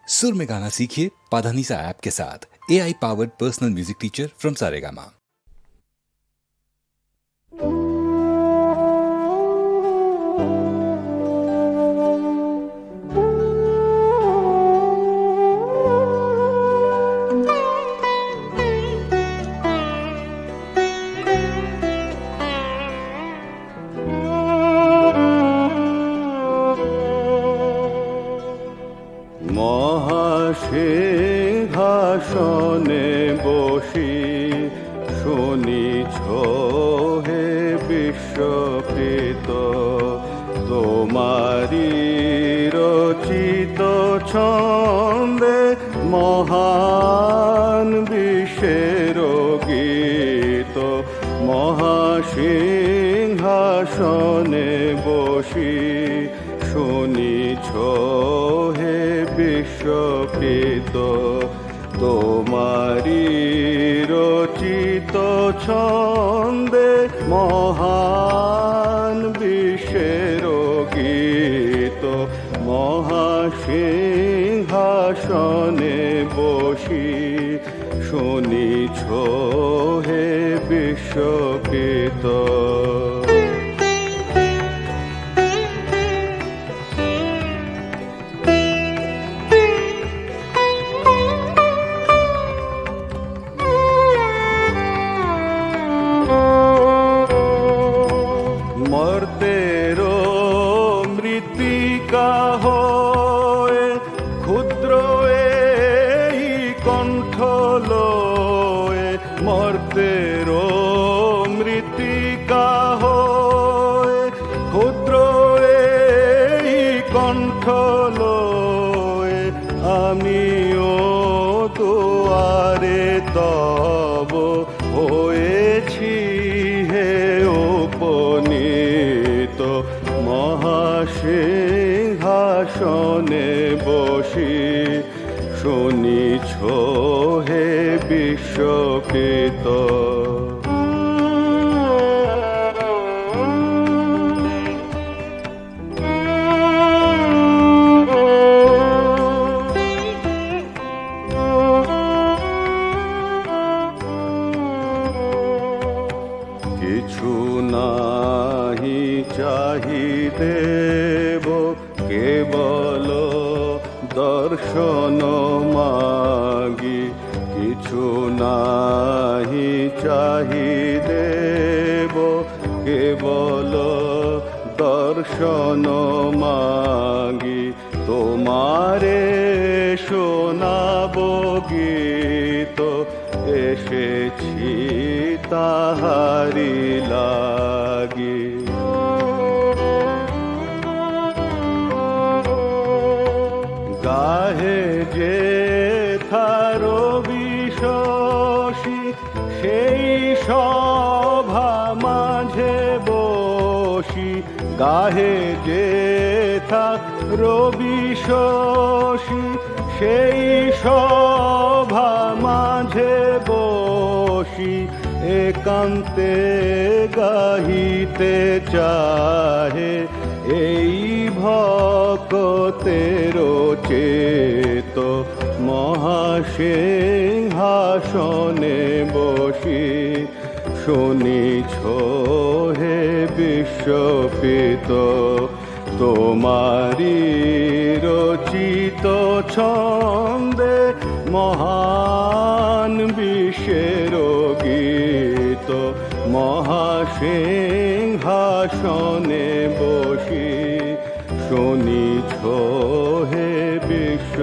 सुर में गाना सीखिए पाधानीसा ऐप के साथ। AI powered personal music teacher from Saregama. মহাসিংহাসনে বসি শুনিছ হে বিশ্বকৃত, তোমারি রচিত ছন্দে মহান বিশ্বের গীত। মহাসিংহাসনে বসি শুনিছ হে বিশ্বকৃত, তোমারি রচিত ছন্দে মহান বিশ্বের গীত। মহাসিংহাসনে বসি শুনিছ হে বিশ্বকৃত। মর্তেরো মৃত্তিকা হয়ে ক্ষুদ্র এই কণ্ঠ লয়ে, মর্তেরো মৃত্তিকা হয়ে ক্ষুদ্র এই কণ্ঠ লয়ে, আমিও দুয়ারে তব হয়েছি হে উপনীত। মহাসিংহাসনে বসি শুনিছ হে বিশ্বকৃত। কিছু নাহি চাহিদেব কেবল দর্শন মাগি, কিছু নাহি চাহিদেব কেবল দর্শন মাগি। তোমারে শোনাব গীত এসেছি তাহারি লাগি। গাহে যে থার বিশসী সেই সভা মাঝে বসি, গাহে যে থার বিশসী সেই সভা মাঝে বসি, একান্তে গাহিতে চাহে এই ভক্তের চেত। মহাসিংহাসনে বসি শুনিছ হে বিশ্বকৃত, তোমারি রচিত ছন্দে মহান বিশ্বের গীত। মহাসিংহাসনে বসি শুনিছ হে বিশ্ব